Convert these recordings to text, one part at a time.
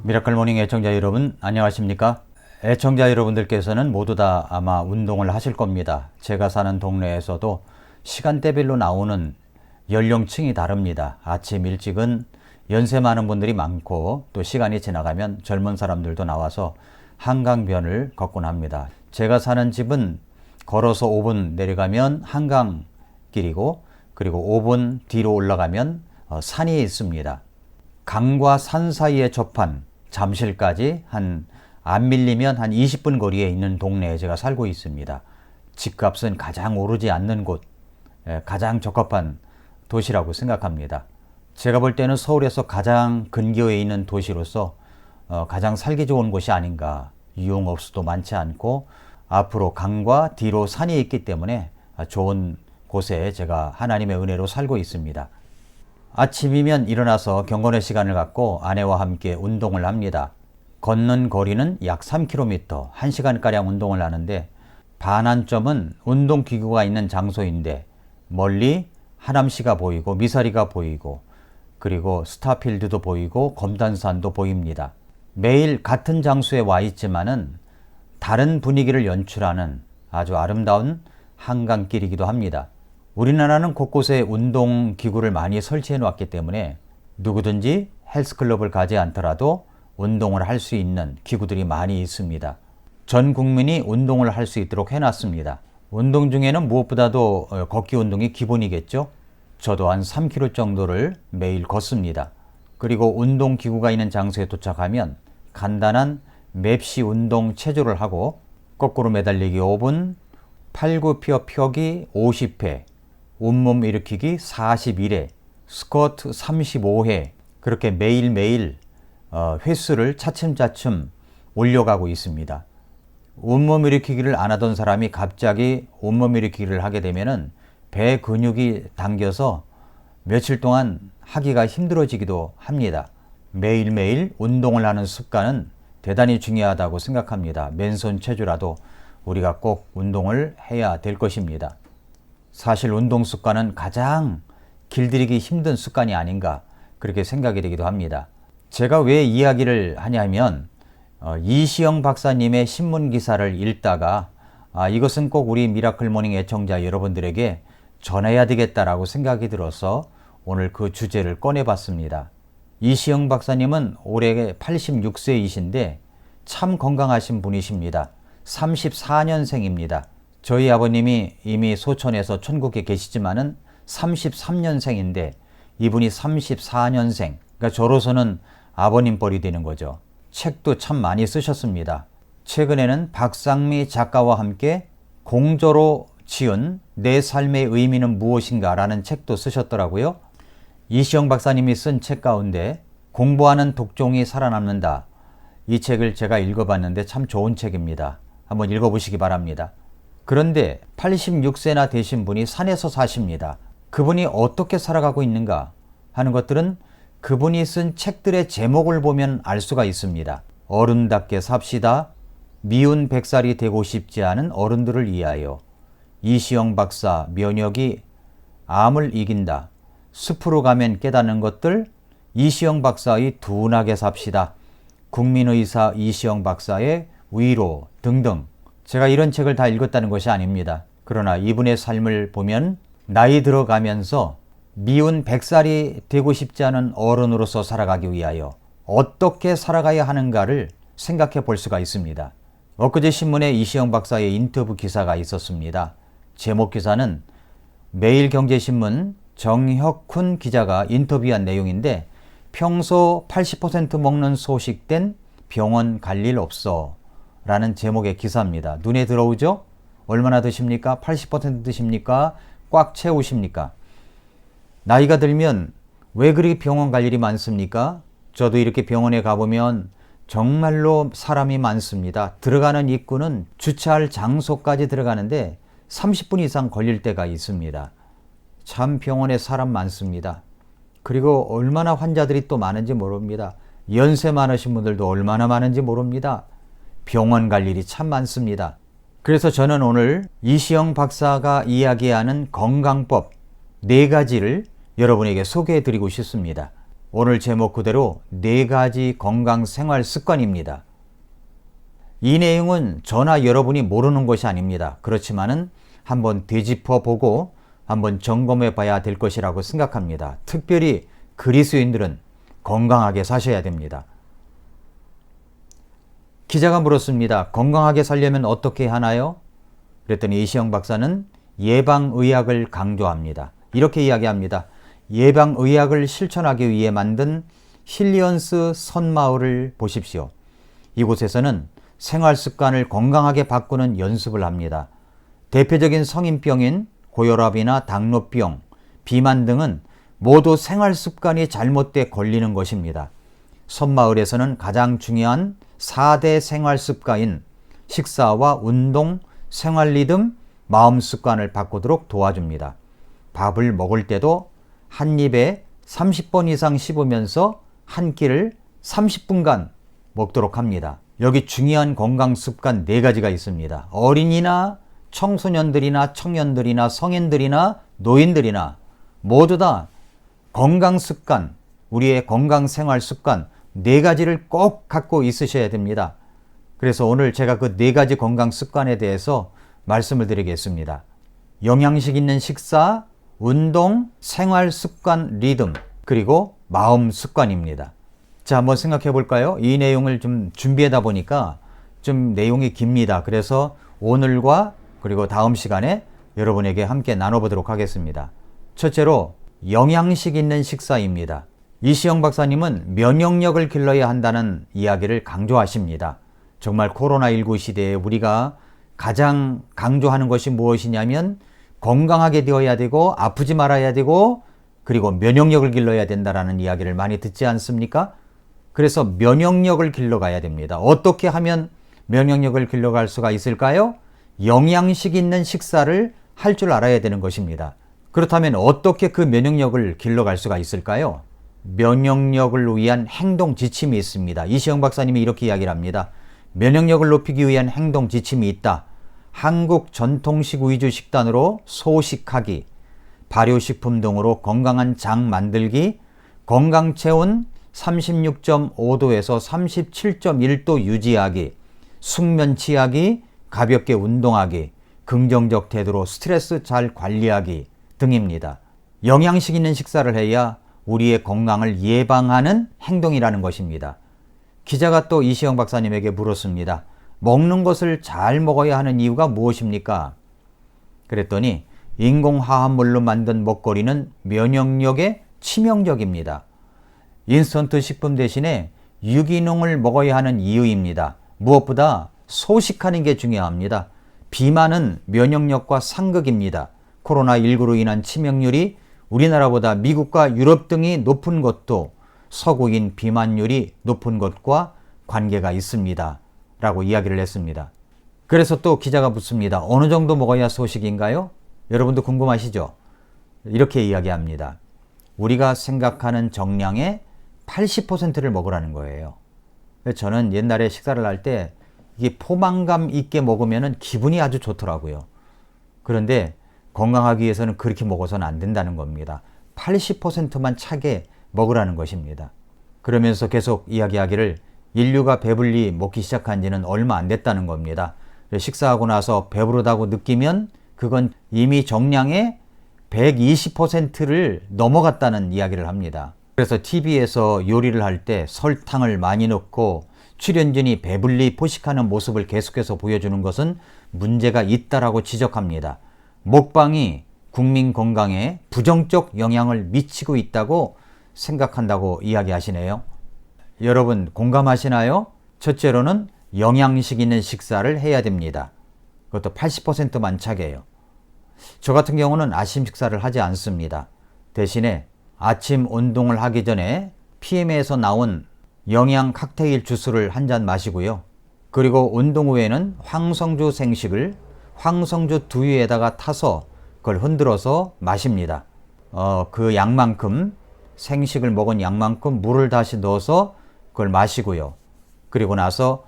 미라클 모닝 애청자 여러분 안녕하십니까? 애청자 여러분들께서는 모두 다 아마 운동을 하실 겁니다. 제가 사는 동네에서도 시간대별로 나오는 연령층이 다릅니다. 아침 일찍은 연세 많은 분들이 많고 또 시간이 지나가면 젊은 사람들도 나와서 한강변을 걷곤 합니다. 제가 사는 집은 걸어서 5분 내려가면 한강길이고 그리고 5분 뒤로 올라가면 산이 있습니다. 강과 산 사이에 접한 잠실까지 안 밀리면 한 20분 거리에 있는 동네에 제가 살고 있습니다. 집값은 가장 오르지 않는 곳, 가장 적합한 도시라고 생각합니다. 제가 볼 때는 서울에서 가장 근교에 있는 도시로서 가장 살기 좋은 곳이 아닌가. 유흥업소도 많지 않고 앞으로 강과 뒤로 산이 있기 때문에 좋은 곳에 제가 하나님의 은혜로 살고 있습니다. 아침이면 일어나서 경건의 시간을 갖고 아내와 함께 운동을 합니다. 걷는 거리는 약 3km, 1시간가량 운동을 하는데 반환점은 운동기구가 있는 장소인데 멀리 하남시가 보이고 미사리가 보이고 그리고 스타필드도 보이고 검단산도 보입니다. 매일 같은 장소에 와 있지만은 다른 분위기를 연출하는 아주 아름다운 한강길이기도 합니다. 우리나라는 곳곳에 운동기구를 많이 설치해 놓았기 때문에 누구든지 헬스클럽을 가지 않더라도 운동을 할 수 있는 기구들이 많이 있습니다. 전 국민이 운동을 할 수 있도록 해놨습니다. 운동 중에는 무엇보다도 걷기 운동이 기본이겠죠. 저도 한 3km 정도를 매일 걷습니다. 그리고 운동기구가 있는 장소에 도착하면 간단한 맵시 운동 체조를 하고 거꾸로 매달리기 5분, 팔굽혀 펴기 50회, 온몸 일으키기 41회, 스쿼트 35회 그렇게 매일매일 횟수를 차츰차츰 올려가고 있습니다. 온몸 일으키기를 안 하던 사람이 갑자기 온몸 일으키기를 하게 되면은 배 근육이 당겨서 며칠 동안 하기가 힘들어지기도 합니다. 매일매일 운동을 하는 습관은 대단히 중요하다고 생각합니다. 맨손 체조라도 우리가 꼭 운동을 해야 될 것입니다. 사실 운동 습관은 가장 길들이기 힘든 습관이 아닌가 그렇게 생각이 되기도 합니다. 제가 왜 이야기를 하냐면 이시영 박사님의 신문 기사를 읽다가 이것은 꼭 우리 미라클 모닝 애청자 여러분들에게 전해야 되겠다라고 생각이 들어서 오늘 그 주제를 꺼내봤습니다. 이시영 박사님은 올해 86세이신데 참 건강하신 분이십니다. 34년생입니다. 저희 아버님이 이미 소천에서 천국에 계시지만은 33년생인데 이분이 34년생, 그러니까 저로서는 아버님 뻘이 되는 거죠. 책도 참 많이 쓰셨습니다. 최근에는 박상미 작가와 함께 공저로 지은 내 삶의 의미는 무엇인가 라는 책도 쓰셨더라고요. 이시영 박사님이 쓴 책 가운데 공부하는 독종이 살아남는다. 이 책을 제가 읽어봤는데 참 좋은 책입니다. 한번 읽어보시기 바랍니다. 그런데 86세나 되신 분이 산에서 사십니다. 그분이 어떻게 살아가고 있는가 하는 것들은 그분이 쓴 책들의 제목을 보면 알 수가 있습니다. 어른답게 삽시다. 미운 100살이 되고 싶지 않은 어른들을 위하여. 이시영 박사 면역이 암을 이긴다. 숲으로 가면 깨닫는 것들. 이시영 박사의 둔하게 삽시다. 국민의사 이시영 박사의 위로 등등. 제가 이런 책을 다 읽었다는 것이 아닙니다. 그러나 이분의 삶을 보면 나이 들어가면서 미운 100살이 되고 싶지 않은 어른으로서 살아가기 위하여 어떻게 살아가야 하는가를 생각해 볼 수가 있습니다. 엊그제 신문에 이시영 박사의 인터뷰 기사가 있었습니다. 제목 기사는 매일경제신문 정혁훈 기자가 인터뷰한 내용인데 평소 80% 먹는 소식된 병원 갈 일 없어 라는 제목의 기사입니다. 눈에 들어오죠? 얼마나 드십니까? 80% 드십니까? 꽉 채우십니까? 나이가 들면 왜 그렇게 병원 갈 일이 많습니까? 저도 이렇게 병원에 가보면 정말로 사람이 많습니다. 들어가는 입구는 주차할 장소까지 들어가는데 30분 이상 걸릴 때가 있습니다. 참 병원에 사람 많습니다. 그리고 얼마나 환자들이 또 많은지 모릅니다. 연세 많으신 분들도 얼마나 많은지 모릅니다. 병원 갈 일이 참 많습니다. 그래서 저는 오늘 이시영 박사가 이야기하는 건강법 4가지를 여러분에게 소개해 드리고 싶습니다. 오늘 제목 그대로 4가지 건강 생활 습관입니다. 이 내용은 저나 여러분이 모르는 것이 아닙니다. 그렇지만은 한번 되짚어 보고 한번 점검해 봐야 될 것이라고 생각합니다. 특별히 그리스도인들은 건강하게 사셔야 됩니다. 기자가 물었습니다. 건강하게 살려면 어떻게 하나요? 그랬더니 이시영 박사는 예방의학을 강조합니다. 이렇게 이야기합니다. 예방의학을 실천하기 위해 만든 힐리언스 선마을을 보십시오. 이곳에서는 생활습관을 건강하게 바꾸는 연습을 합니다. 대표적인 성인병인 고혈압이나 당뇨병, 비만 등은 모두 생활습관이 잘못돼 걸리는 것입니다. 선마을에서는 가장 중요한 4대 생활습관인 식사와 운동, 생활 리듬, 마음 습관을 바꾸도록 도와줍니다. 밥을 먹을 때도 한 입에 30번 이상 씹으면서 한 끼를 30분간 먹도록 합니다. 여기 중요한 건강 습관 4가지가 있습니다. 어린이나 청소년들이나 청년들이나 성인들이나 노인들이나 모두 다 건강 습관, 우리의 건강 생활 습관 4가지를 꼭 갖고 있으셔야 됩니다. 그래서 오늘 제가 그 4가지 건강 습관에 대해서 말씀을 드리겠습니다. 영양식 있는 식사, 운동, 생활 습관 리듬, 그리고 마음 습관입니다. 자, 한번 생각해 볼까요? 이 내용을 좀 준비하다 보니까 좀 내용이 깁니다. 그래서 오늘과 그리고 다음 시간에 여러분에게 함께 나눠보도록 하겠습니다. 첫째로 영양식 있는 식사입니다. 이시영 박사님은 면역력을 길러야 한다는 이야기를 강조하십니다. 정말 코로나19 시대에 우리가 가장 강조하는 것이 무엇이냐면 건강하게 되어야 되고 아프지 말아야 되고 그리고 면역력을 길러야 된다는 이야기를 많이 듣지 않습니까? 그래서 면역력을 길러가야 됩니다. 어떻게 하면 면역력을 길러갈 수가 있을까요? 영양식 있는 식사를 할 줄 알아야 되는 것입니다. 그렇다면 어떻게 그 면역력을 길러갈 수가 있을까요? 면역력을 위한 행동 지침이 있습니다. 이시영 박사님이 이렇게 이야기를 합니다. 면역력을 높이기 위한 행동 지침이 있다. 한국 전통식 위주 식단으로 소식하기, 발효식품 등으로 건강한 장 만들기, 건강 체온 36.5도에서 37.1도 유지하기, 숙면 취하기, 가볍게 운동하기, 긍정적 태도로 스트레스 잘 관리하기 등입니다. 영양식 있는 식사를 해야 우리의 건강을 예방하는 행동이라는 것입니다. 기자가 또 이시영 박사님에게 물었습니다. 먹는 것을 잘 먹어야 하는 이유가 무엇입니까? 그랬더니 인공화합물로 만든 먹거리는 면역력에 치명적입니다. 인스턴트 식품 대신에 유기농을 먹어야 하는 이유입니다. 무엇보다 소식하는 게 중요합니다. 비만은 면역력과 상극입니다. 코로나19로 인한 치명률이 우리나라보다 미국과 유럽 등이 높은 것도 서구인 비만율이 높은 것과 관계가 있습니다. 라고 이야기를 했습니다. 그래서 또 기자가 묻습니다. 어느 정도 먹어야 소식인가요? 여러분도 궁금하시죠? 이렇게 이야기합니다. 우리가 생각하는 정량의 80%를 먹으라는 거예요. 저는 옛날에 식사를 할 때 이게 포만감 있게 먹으면 기분이 아주 좋더라고요. 그런데 건강하기 위해서는 그렇게 먹어서는 안 된다는 겁니다. 80%만 차게 먹으라는 것입니다. 그러면서 계속 이야기하기를 인류가 배불리 먹기 시작한 지는 얼마 안 됐다는 겁니다. 식사하고 나서 배부르다고 느끼면 그건 이미 정량의 120%를 넘어갔다는 이야기를 합니다. 그래서 TV에서 요리를 할 때 설탕을 많이 넣고 출연진이 배불리 포식하는 모습을 계속해서 보여주는 것은 문제가 있다라고 지적합니다. 먹방이 국민 건강에 부정적 영향을 미치고 있다고 생각한다고 이야기하시네요. 여러분 공감하시나요? 첫째로는 영양식 있는 식사를 해야 됩니다. 그것도 80%만 차게요. 저 같은 경우는 아침 식사를 하지 않습니다. 대신에 아침 운동을 하기 전에 PM에서 나온 영양 칵테일 주스를 한 잔 마시고요. 그리고 운동 후에는 황성주 생식을 황성주 두유에다가 타서 그걸 흔들어서 마십니다. 그 양만큼 생식을 먹은 양만큼 물을 다시 넣어서 그걸 마시고요. 그리고 나서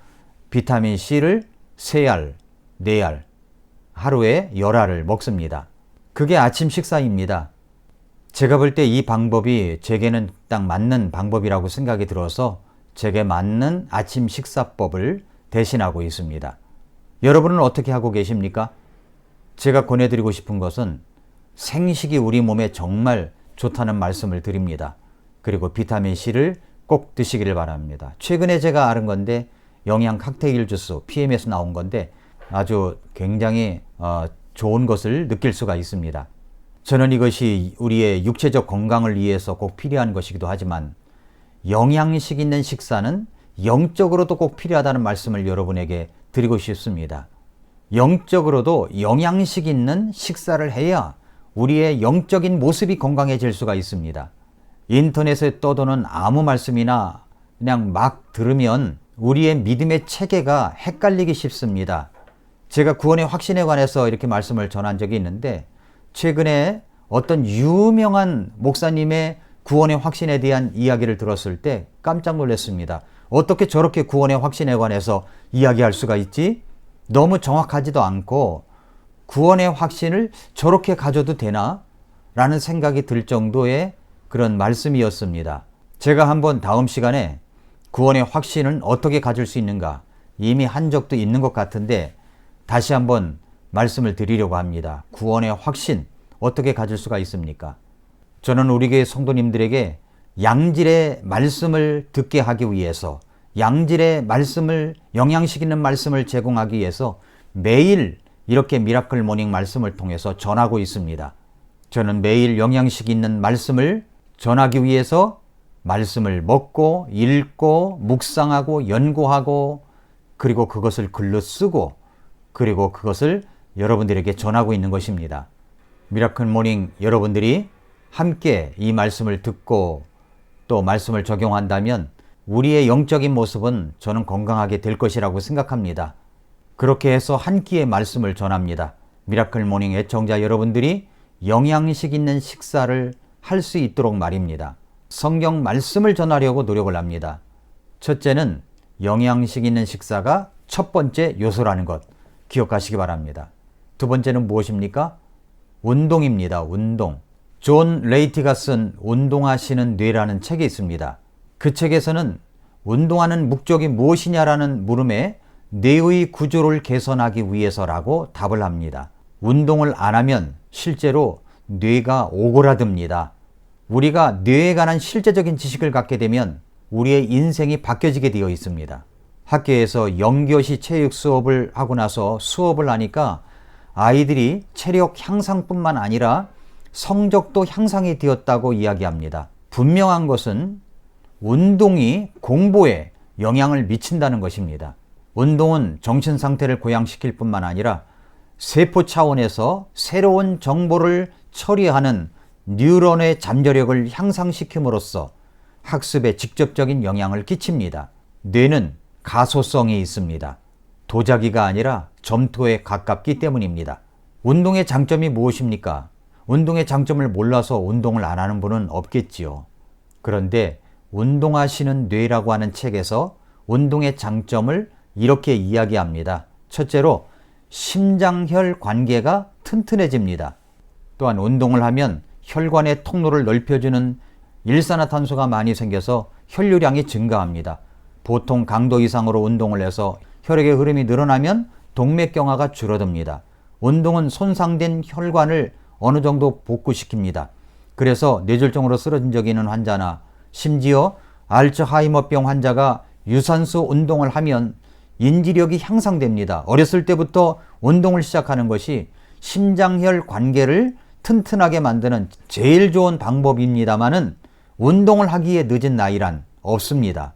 비타민 C를 3알, 4알, 하루에 10알을 먹습니다. 그게 아침 식사입니다. 제가 볼 때 이 방법이 제게는 딱 맞는 방법이라고 생각이 들어서 제게 맞는 아침 식사법을 대신하고 있습니다. 여러분은 어떻게 하고 계십니까? 제가 권해드리고 싶은 것은 생식이 우리 몸에 정말 좋다는 말씀을 드립니다. 그리고 비타민C를 꼭 드시기를 바랍니다. 최근에 제가 알은 건데 영양 칵테일 주스, PM에서 나온 건데 아주 굉장히 좋은 것을 느낄 수가 있습니다. 저는 이것이 우리의 육체적 건강을 위해서 꼭 필요한 것이기도 하지만 영양식 있는 식사는 영적으로도 꼭 필요하다는 말씀을 여러분에게 드리고 싶습니다. 영적으로도 영양식 있는 식사를 해야 우리의 영적인 모습이 건강해질 수가 있습니다. 인터넷에 떠도는 아무 말씀이나 그냥 막 들으면 우리의 믿음의 체계가 헷갈리기 쉽습니다. 제가 구원의 확신에 관해서 이렇게 말씀을 전한 적이 있는데 최근에 어떤 유명한 목사님의 구원의 확신에 대한 이야기를 들었을 때 깜짝 놀랐습니다. 어떻게 저렇게 구원의 확신에 관해서 이야기할 수가 있지? 너무 정확하지도 않고 구원의 확신을 저렇게 가져도 되나? 라는 생각이 들 정도의 그런 말씀이었습니다. 제가 한번 다음 시간에 구원의 확신은 어떻게 가질 수 있는가 이미 한 적도 있는 것 같은데 다시 한번 말씀을 드리려고 합니다. 구원의 확신 어떻게 가질 수가 있습니까? 저는 우리 교회 성도님들에게 양질의 말씀을 듣게 하기 위해서 양질의 말씀을 영양식 있는 말씀을 제공하기 위해서 매일 이렇게 미라클 모닝 말씀을 통해서 전하고 있습니다. 저는 매일 영양식 있는 말씀을 전하기 위해서 말씀을 먹고 읽고 묵상하고 연구하고 그리고 그것을 글로 쓰고 그리고 그것을 여러분들에게 전하고 있는 것입니다. 미라클 모닝 여러분들이 함께 이 말씀을 듣고 또 말씀을 적용한다면 우리의 영적인 모습은 저는 건강하게 될 것이라고 생각합니다. 그렇게 해서 한 끼의 말씀을 전합니다. 미라클 모닝 애청자 여러분들이 영양식 있는 식사를 할 수 있도록 말입니다. 성경 말씀을 전하려고 노력을 합니다. 첫째는 영양식 있는 식사가 첫 번째 요소라는 것 기억하시기 바랍니다. 두 번째는 무엇입니까? 운동입니다. 운동. 존 레이티가 쓴 운동하시는 뇌라는 책이 있습니다. 그 책에서는 운동하는 목적이 무엇이냐라는 물음에 뇌의 구조를 개선하기 위해서라고 답을 합니다. 운동을 안 하면 실제로 뇌가 오그라듭니다. 우리가 뇌에 관한 실제적인 지식을 갖게 되면 우리의 인생이 바뀌어지게 되어 있습니다. 학교에서 영교시 체육 수업을 하고 나서 수업을 하니까 아이들이 체력 향상뿐만 아니라 성적도 향상이 되었다고 이야기합니다. 분명한 것은 운동이 공부에 영향을 미친다는 것입니다. 운동은 정신 상태를 고양시킬 뿐만 아니라 세포 차원에서 새로운 정보를 처리하는 뉴런의 잠재력을 향상시킴으로써 학습에 직접적인 영향을 끼칩니다. 뇌는 가소성이 있습니다. 도자기가 아니라 점토에 가깝기 때문입니다. 운동의 장점이 무엇입니까? 운동의 장점을 몰라서 운동을 안 하는 분은 없겠지요. 그런데 운동하시는 뇌라고 하는 책에서 운동의 장점을 이렇게 이야기합니다. 첫째로 심장혈 관계가 튼튼해집니다. 또한 운동을 하면 혈관의 통로를 넓혀주는 일산화탄소가 많이 생겨서 혈류량이 증가합니다. 보통 강도 이상으로 운동을 해서 혈액의 흐름이 늘어나면 동맥경화가 줄어듭니다. 운동은 손상된 혈관을 어느 정도 복구시킵니다. 그래서 뇌졸중으로 쓰러진 적이 있는 환자나 심지어 알츠하이머병 환자가 유산소 운동을 하면 인지력이 향상됩니다. 어렸을 때부터 운동을 시작하는 것이 심장혈 관계를 튼튼하게 만드는 제일 좋은 방법입니다만은 운동을 하기에 늦은 나이란 없습니다.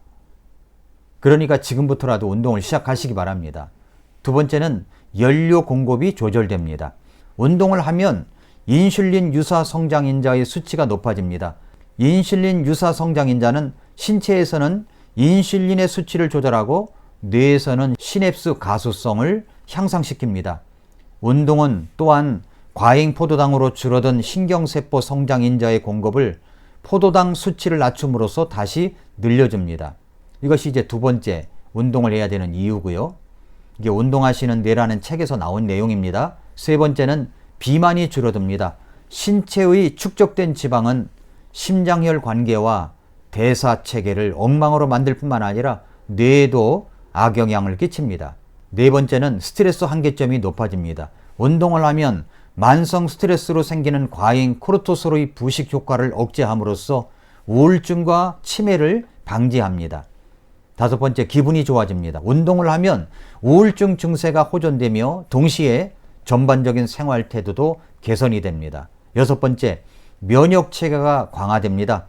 그러니까 지금부터라도 운동을 시작하시기 바랍니다. 두 번째는 연료 공급이 조절됩니다. 운동을 하면 인슐린 유사 성장인자의 수치가 높아집니다. 인슐린 유사 성장인자는 신체에서는 인슐린의 수치를 조절하고 뇌에서는 시냅스 가소성을 향상시킵니다. 운동은 또한 과잉 포도당으로 줄어든 신경세포 성장인자의 공급을 포도당 수치를 낮춤으로써 다시 늘려줍니다. 이것이 이제 두 번째 운동을 해야 되는 이유고요. 이게 운동하시는 뇌라는 책에서 나온 내용입니다. 세 번째는 비만이 줄어듭니다. 신체의 축적된 지방은 심장혈 관계와 대사 체계를 엉망으로 만들 뿐만 아니라 뇌에도 악영향을 끼칩니다. 네 번째는 스트레스 한계점이 높아집니다. 운동을 하면 만성 스트레스로 생기는 과잉 코르티솔의 부식 효과를 억제함으로써 우울증과 치매를 방지합니다. 다섯 번째, 기분이 좋아집니다. 운동을 하면 우울증 증세가 호전되며 동시에 전반적인 생활 태도도 개선이 됩니다. 여섯 번째, 면역 체계가 강화됩니다.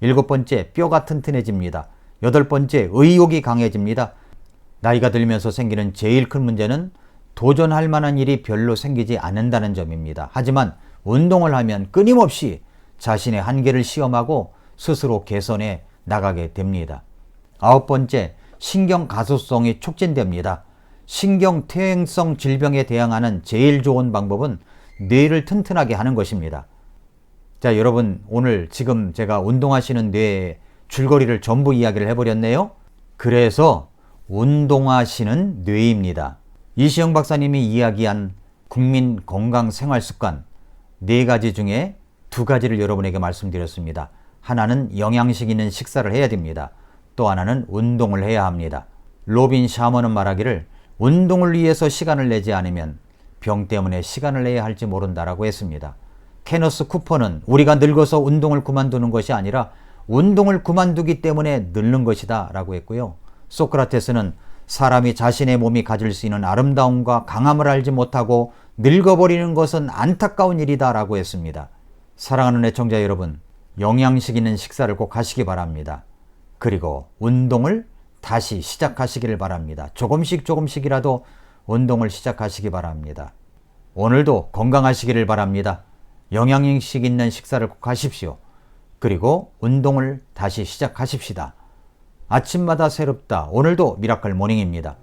일곱 번째, 뼈가 튼튼해집니다. 여덟 번째, 의욕이 강해집니다. 나이가 들면서 생기는 제일 큰 문제는 도전할 만한 일이 별로 생기지 않는다는 점입니다. 하지만 운동을 하면 끊임없이 자신의 한계를 시험하고 스스로 개선해 나가게 됩니다. 아홉 번째, 신경 가소성이 촉진됩니다. 신경 퇴행성 질병에 대항하는 제일 좋은 방법은 뇌를 튼튼하게 하는 것입니다. 자, 여러분, 오늘 지금 제가 운동하시는 뇌의 줄거리를 전부 이야기를 해버렸네요. 그래서 운동하시는 뇌입니다. 이시영 박사님이 이야기한 국민 건강 생활 습관 4가지 중에 2가지를 여러분에게 말씀드렸습니다. 하나는 영양식 있는 식사를 해야 됩니다. 또 하나는 운동을 해야 합니다. 로빈 샤머는 말하기를 운동을 위해서 시간을 내지 않으면 병 때문에 시간을 내야 할지 모른다라고 했습니다. 케너스 쿠퍼는 우리가 늙어서 운동을 그만두는 것이 아니라 운동을 그만두기 때문에 늙는 것이다 라고 했고요. 소크라테스는 사람이 자신의 몸이 가질 수 있는 아름다움과 강함을 알지 못하고 늙어버리는 것은 안타까운 일이다 라고 했습니다. 사랑하는 애청자 여러분, 영양식 있는 식사를 꼭 하시기 바랍니다. 그리고 운동을 다시 시작하시기를 바랍니다. 조금씩이라도 운동을 시작하시기 바랍니다. 오늘도 건강하시기를 바랍니다. 영양식 있는 식사를 꼭 하십시오. 그리고 운동을 다시 시작하십시다. 아침마다 새롭다. 오늘도 미라클 모닝입니다.